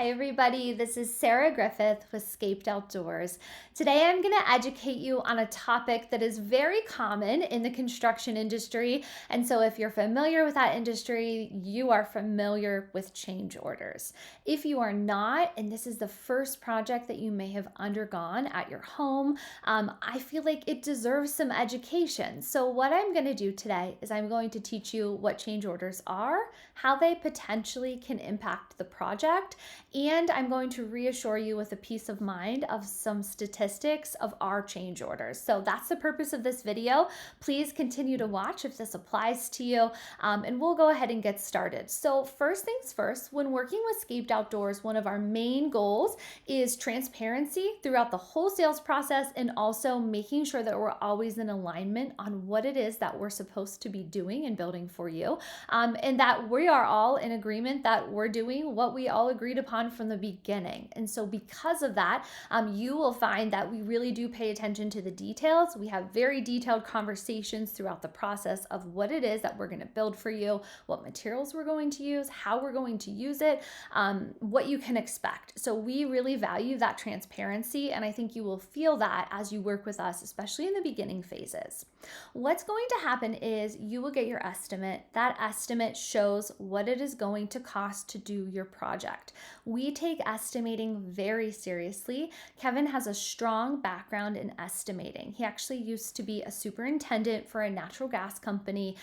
Hi everybody, this is Sarah Griffith with Scaped Outdoors. Today I'm going to educate you on a topic that is very common in the construction industry. And so if you're familiar with that industry, you are familiar with change orders. If you are not, and this is the first project that you may have undergone at your home, I feel like it deserves some education. So what I'm going to do today is I'm going to teach you what change orders are, how they potentially can impact the project, and I'm going to reassure you with a peace of mind of some statistics of our change orders. So that's the purpose of this video. Please continue to watch if this applies to you, and we'll go ahead and get started. So first things first, when working with Scaped Outdoors, one of our main goals is transparency throughout the whole sales process, and also making sure that we're always in alignment on what it is that we're supposed to be doing and building for you, and that we are all in agreement that we're doing what we all agreed upon from the beginning. And so because of that, you will find that we really do pay attention to the details. We have very detailed conversations throughout the process of what it is that we're going to build for you, what materials we're going to use, how we're going to use it, what you can expect. So we really value that transparency, and I think you will feel that as you work with us, especially in the beginning phases. What's going to happen is you will get your estimate. That estimate shows what it is going to cost to do your project. We take estimating very seriously. Kevin has a strong background in estimating. He actually used to be a superintendent for a natural gas company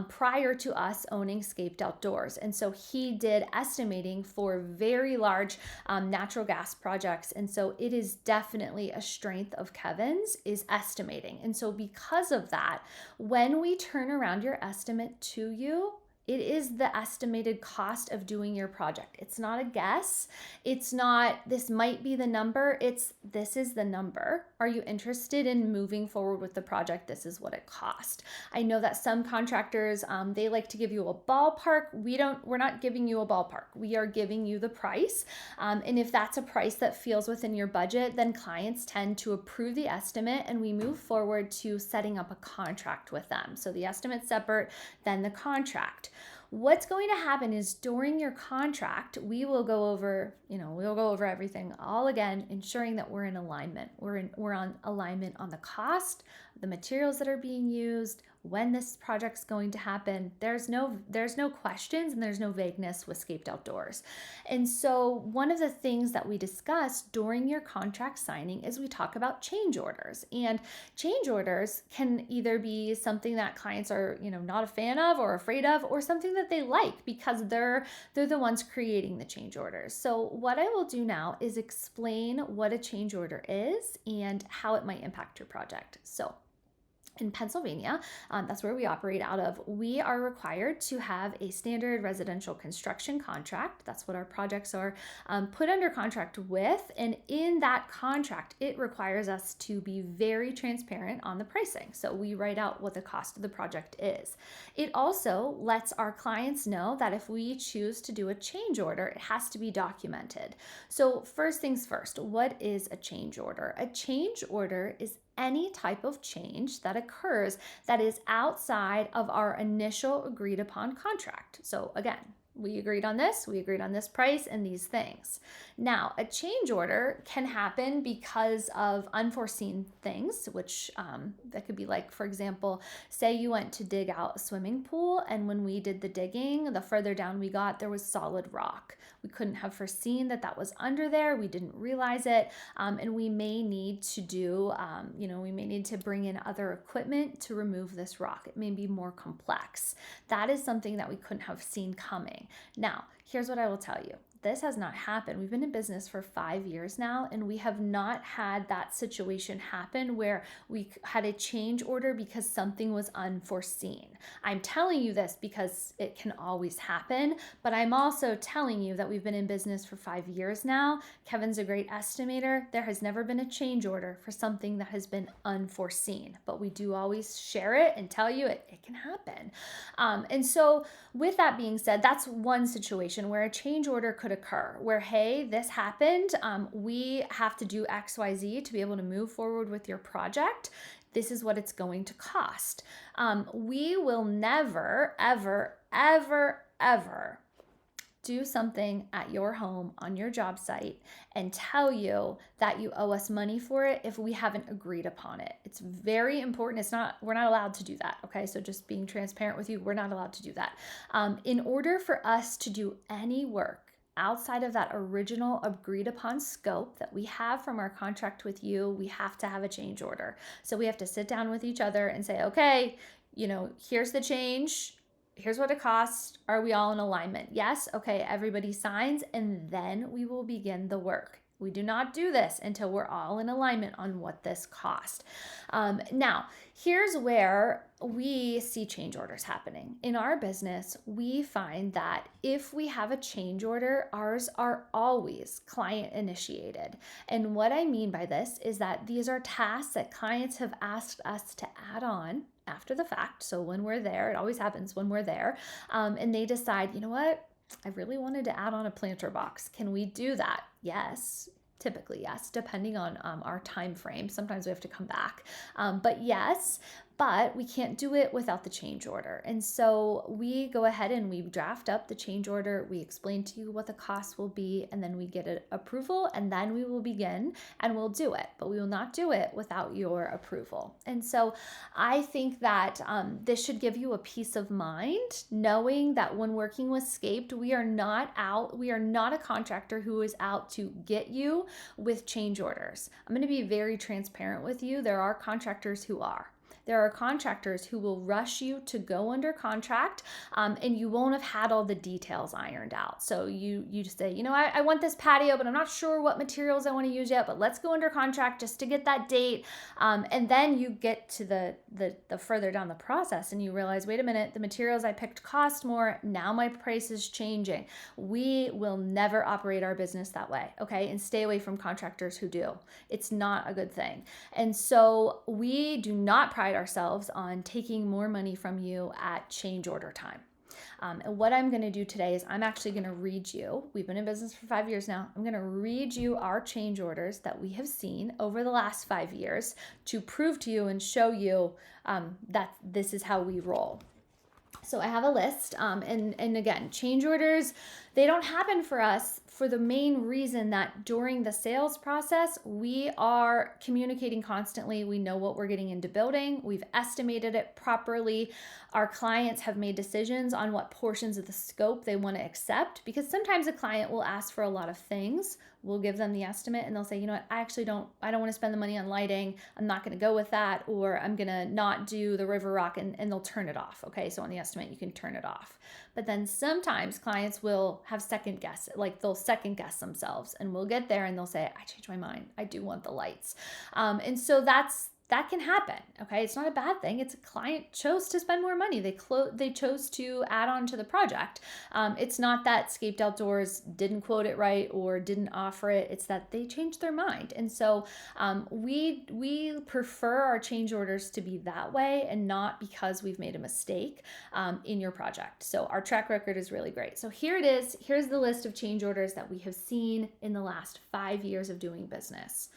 prior to us owning Scaped Outdoors. And so he did estimating for very large natural gas projects. And so it is definitely a strength of Kevin's is estimating. And so because of that, when we turn around your estimate to you, it is the estimated cost of doing your project. It's not a guess. It's not, this might be the number. It's, this is the number. Are you interested in moving forward with the project? This is what it cost. I know that some contractors, they like to give you a ballpark. We're not giving you a ballpark. We are giving you the price. And if that's a price that feels within your budget, then clients tend to approve the estimate and we move forward to setting up a contract with them. So the estimate's separate, then the contract. What's going to happen is during your contract, we will go over, we'll go over everything all again, ensuring that we're in alignment. We're on alignment on the cost, the materials that are being used, when this project's going to happen. There's no questions and there's no vagueness with Scaped Outdoors. And so one of the things that we discuss during your contract signing is we talk about change orders. And change orders can either be something that clients are, not a fan of or afraid of, or something that they like because they're the ones creating the change orders. So what I will do now is explain what a change order is and how it might impact your project. So in Pennsylvania, that's where we operate out of, we are required to have a standard residential construction contract. That's what our projects are put under contract with. And in that contract, it requires us to be very transparent on the pricing. So we write out what the cost of the project is. It also lets our clients know that if we choose to do a change order, it has to be documented. So first things first, what is a change order? A change order is any type of change that occurs that is outside of our initial agreed upon contract. So again, we agreed on this price and these things. Now, a change order can happen because of unforeseen things, which that could be like, for example, say you went to dig out a swimming pool, and when we did the digging, the further down we got, there was solid rock. We couldn't have foreseen that was under there. We didn't realize it, and we may need to do, we may need to bring in other equipment to remove this rock. It may be more complex. That is something that we couldn't have seen coming. Now, here's what I will tell you. This has not happened. We've been in business for 5 years now, and we have not had that situation happen where we had a change order because something was unforeseen. I'm telling you this because it can always happen, but I'm also telling you that we've been in business for 5 years now. Kevin's a great estimator. There has never been a change order for something that has been unforeseen, but we do always share it and tell you it can happen. And so with that being said, that's one situation where a change order could occur where, hey, this happened. We have to do XYZ to be able to move forward with your project. This is what it's going to cost. We will never, ever, ever, ever do something at your home on your job site and tell you that you owe us money for it if we haven't agreed upon it. It's very important. We're not allowed to do that. Okay. So just being transparent with you, we're not allowed to do that. In order for us to do any work outside of that original agreed upon scope that we have from our contract with you, we have to have a change order. So we have to sit down with each other and say, okay, here's the change. Here's what it costs. Are we all in alignment? Yes. Okay. Everybody signs, and then we will begin the work. We do not do this until we're all in alignment on what this cost. Now, here's where we see change orders happening. In our business, we find that if we have a change order, ours are always client initiated. And what I mean by this is that these are tasks that clients have asked us to add on after the fact. So when we're there, it always happens when we're there, and they decide, you know what? I really wanted to add on a planter box. Can we do that? Yes. Typically, yes, depending on our time frame. Sometimes we have to come back. But yes, but we can't do it without the change order. And so we go ahead and we draft up the change order. We explain to you what the cost will be, and then we get an approval, and then we will begin and we'll do it. But we will not do it without your approval. And so I think that this should give you a peace of mind, knowing that when working with Scaped, we are not a contractor who is out to get you with change orders. I'm going to be very transparent with you. There are contractors who are. There are contractors who will rush you to go under contract, and you won't have had all the details ironed out. So you just say, I want this patio, but I'm not sure what materials I want to use yet, but let's go under contract just to get that date. And then you get to the further down the process and you realize, wait a minute, the materials I picked cost more. Now my price is changing. We will never operate our business that way. Okay. And stay away from contractors who do. It's not a good thing. And so we do not pride ourselves on taking more money from you at change order time. And what I'm going to do today is I'm actually going to read you. We've been in business for 5 years now. I'm going to read you our change orders that we have seen over the last 5 years to prove to you and show you that this is how we roll. So I have a list, and again, change orders, they don't happen for us for the main reason that during the sales process, we are communicating constantly. We know what we're getting into building. We've estimated it properly. Our clients have made decisions on what portions of the scope they want to accept, because sometimes a client will ask for a lot of things. We'll give them the estimate and they'll say, what, I don't want to spend the money on lighting. I'm not going to go with that, or I'm going to not do the river rock, and they'll turn it off. Okay. So on the estimate, you can turn it off. But then sometimes clients will have second guess, like they'll second guess themselves, and we'll get there and they'll say, I changed my mind. I do want the lights. And so that can happen. Okay. It's not a bad thing. It's a client chose to spend more money. They chose to add on to the project. It's not that Scaped Outdoors didn't quote it right or didn't offer it. It's that they changed their mind. And so we prefer our change orders to be that way, and not because we've made a mistake in your project. So our track record is really great. So here it is. Here's the list of change orders that we have seen in the last 5 years of doing business.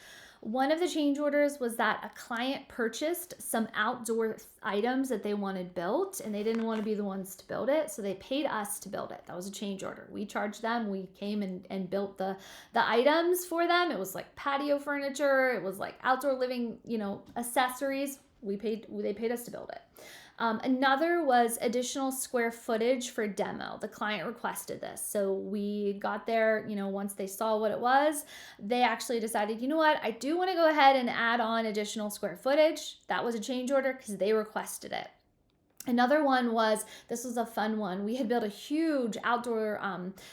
One of the change orders was that a client purchased some outdoor items that they wanted built, and they didn't want to be the ones to build it, so they paid us to build it. That was a change order. We charged them. We came and built the items for them. It was like patio furniture. It was like outdoor living, accessories. They paid us to build it. Another was additional square footage for demo. The client requested this. So we got there, once they saw what it was, they actually decided, what, I do want to go ahead and add on additional square footage. That was a change order because they requested it. Another one this was a fun one. We had built a huge outdoor,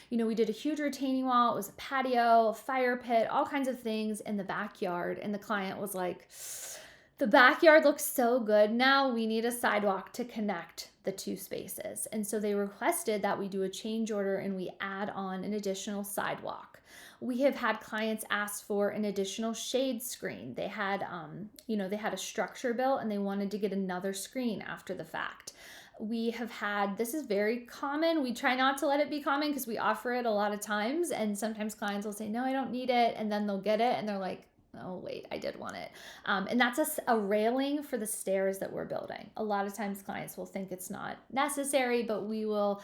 we did a huge retaining wall. It was a patio, a fire pit, all kinds of things in the backyard. And the client was like, the backyard looks so good. Now we need a sidewalk to connect the two spaces. And so they requested that we do a change order and we add on an additional sidewalk. We have had clients ask for an additional shade screen. They had, they had a structure built and they wanted to get another screen after the fact. We have had, this is very common. We try not to let it be common because we offer it a lot of times. And sometimes clients will say, no, I don't need it. And then they'll get it and they're like, Oh, wait, I did want it. And that's a railing for the stairs that we're building. A lot of times clients will think it's not necessary, but we will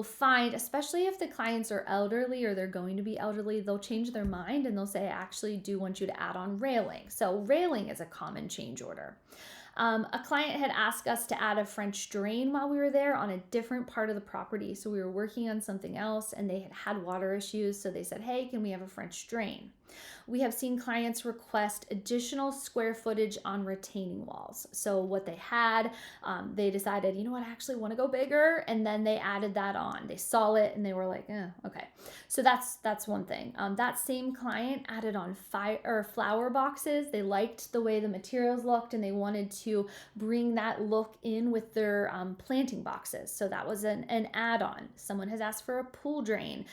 find, especially if the clients are elderly or they're going to be elderly, they'll change their mind and they'll say, I actually do want you to add on railing. So railing is a common change order. A client had asked us to add a French drain while we were there on a different part of the property. So we were working on something else and they had water issues. So they said, hey, can we have a French drain? We have seen clients request additional square footage on retaining walls. So what they had, they decided, you know what, I actually want to go bigger, and then they added that on. They saw it and they were like, okay. So that's one thing. That same client added on flower boxes. They liked the way the materials looked and they wanted to bring that look in with their planting boxes. So that was an add-on. Someone has asked for a pool drain.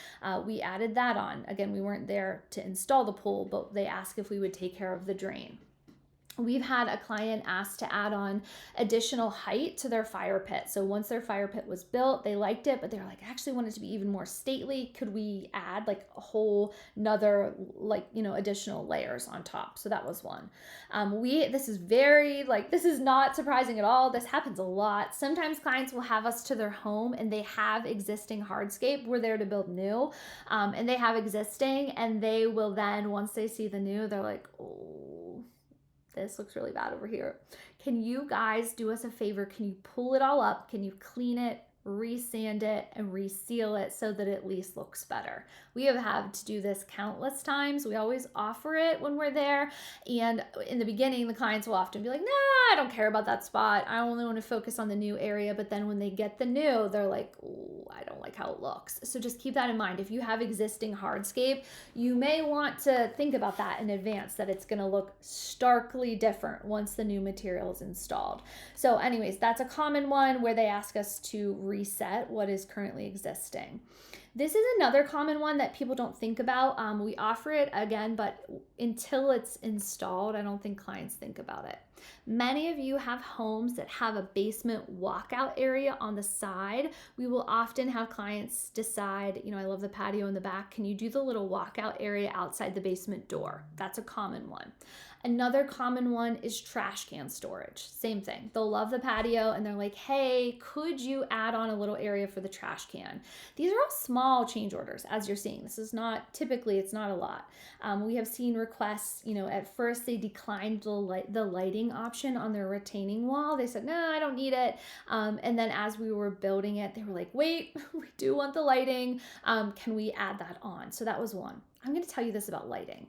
We added that on. Again, we weren't there to install the pool, but they asked if we would take care of the drain. We've had a client ask to add on additional height to their fire pit. So once their fire pit was built, they liked it, but they were like, I actually want it to be even more stately. Could we add like a whole nother, like, additional layers on top? So that was one. This is not surprising at all. This happens a lot. Sometimes clients will have us to their home and they have existing hardscape. We're there to build new, and they have existing, and they will then, once they see the new, they're like, oh, this looks really bad over here. Can you guys do us a favor? Can you pull it all up? Can you clean it, resand it, and reseal it so that it at least looks better? We have had to do this countless times. We always offer it when we're there. And in the beginning, the clients will often be like, nah, I don't care about that spot. I only want to focus on the new area. But then when they get the new, they're like, oh, I don't like how it looks. So just keep that in mind. If you have existing hardscape, you may want to think about that in advance, that it's going to look starkly different once the new material is installed. So anyways, that's a common one where they ask us to reset what is currently existing. This is another common one that people don't think about. We offer it again, but until it's installed, I don't think clients think about it. Many of you have homes that have a basement walkout area on the side. We will often have clients decide, I love the patio in the back. Can you do the little walkout area outside the basement door? That's a common one. Another common one is trash can storage. Same thing. They'll love the patio and they're like, hey, could you add on a little area for the trash can? These are all small change orders, as you're seeing. This is not, typically it's not a lot. We have seen requests, at first they declined the lighting option on their retaining wall. They said, no, I don't need it. And then as we were building it, they were like, wait, we do want the lighting. Can we add that on? So that was one. I'm going to tell you this about lighting.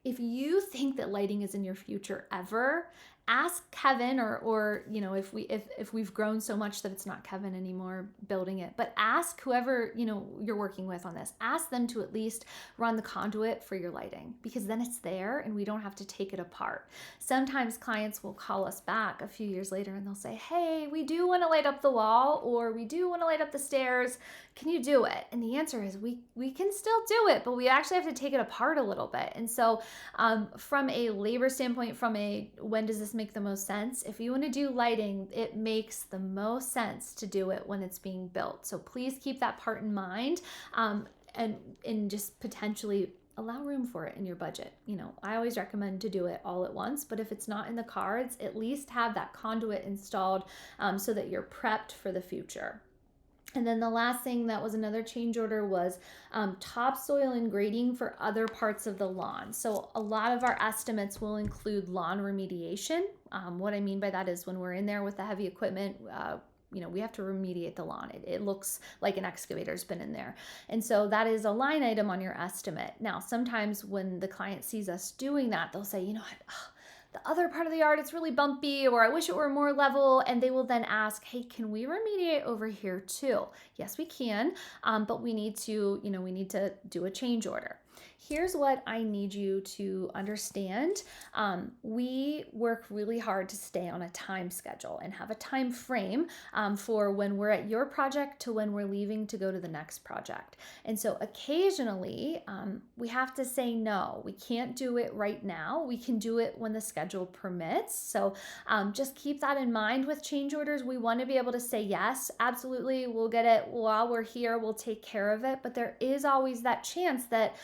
If you think that lighting is in your future ever, ask Kevin, or if we've grown so much that it's not Kevin anymore building it, but ask whoever you're working with on this. Ask them to at least run the conduit for your lighting, because then it's there and we don't have to take it apart. Sometimes clients will call us back a few years later and they'll say, hey, we do want to light up the wall, or we do want to light up the stairs. Can you do it? And the answer is we can still do it, but we actually have to take it apart a little bit. And so from a labor standpoint, from a when does this make the most sense? If you want to do lighting, it makes the most sense to do it when it's being built. So please keep that part in mind, and just potentially allow room for it in your budget. I always recommend to do it all at once, but if it's not in the cards, at least have that conduit installed so that you're prepped for the future. And then the last thing that was another change order was topsoil and grading for other parts of the lawn. So a lot of our estimates will include lawn remediation. What I mean by that is when we're in there with the heavy equipment, we have to remediate the lawn. It looks like an excavator's been in there. And so that is a line item on your estimate. Now, sometimes when the client sees us doing that, they'll say, the other part of the yard, it's really bumpy, or I wish it were more level. And they will then ask, hey, can we remediate over here too? Yes, we can, but we need to do a change order. Here's what I need you to understand. We work really hard to stay on a time schedule and have a time frame for when we're at your project to when we're leaving to go to the next project. And so occasionally we have to say no. We can't do it right now. We can do it when the schedule permits. So just keep that in mind with change orders. We want to be able to say yes, absolutely, we'll get it while we're here, we'll take care of it. But there is always that chance that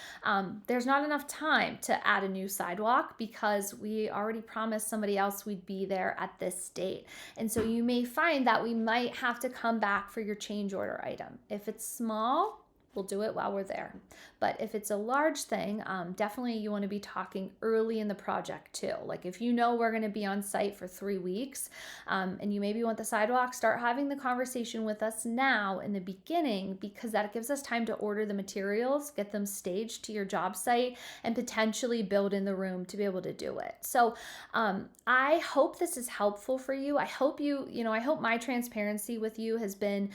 there's not enough time to add a new sidewalk because we already promised somebody else we'd be there at this date. And so you may find that we might have to come back for your change order item. If it's small, we'll do it while we're there. But if it's a large thing, definitely you want to be talking early in the project too. Like if you know we're going to be on site for 3 weeks and you maybe want the sidewalk, start having the conversation with us now in the beginning, because that gives us time to order the materials, get them staged to your job site, and potentially build in the room to be able to do it. So I hope this is helpful for you. I hope I hope my transparency with you has been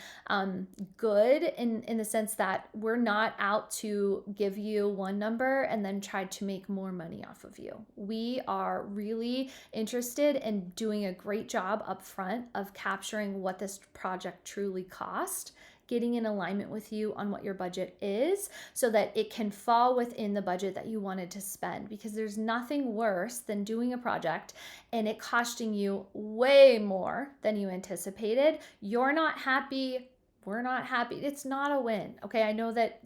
good in the sense that we're not out to give you one number and then try to make more money off of you. We are really interested in doing a great job up front of capturing what this project truly cost, getting in alignment with you on what your budget is so that it can fall within the budget that you wanted to spend, because there's nothing worse than doing a project and it costing you way more than you anticipated. You're not happy. We're not happy. It's not a win. Okay. I know that,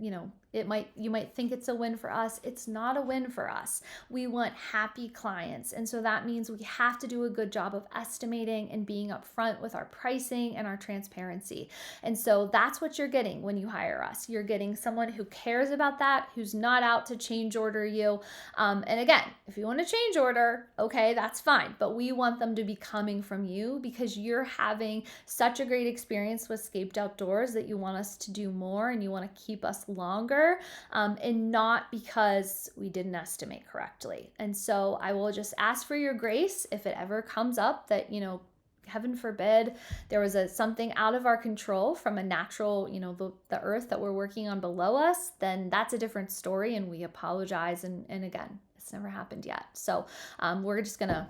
you might think it's a win for us. It's not a win for us. We want happy clients. And so that means we have to do a good job of estimating and being upfront with our pricing and our transparency. And so that's what you're getting when you hire us. You're getting someone who cares about that, who's not out to change order you. And again, if you want to change order, okay, that's fine. But we want them to be coming from you because you're having such a great experience with Scaped Outdoors that you want us to do more and you want to keep us longer. And not because we didn't estimate correctly. And so I will just ask for your grace if it ever comes up that, heaven forbid, there was something out of our control from a natural, the earth that we're working on below us, then that's a different story and we apologize. And again, it's never happened yet. So we're just gonna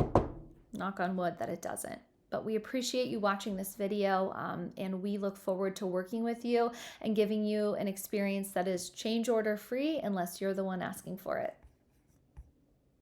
knock on wood that it doesn't. But we appreciate you watching this video and we look forward to working with you and giving you an experience that is change order free unless you're the one asking for it.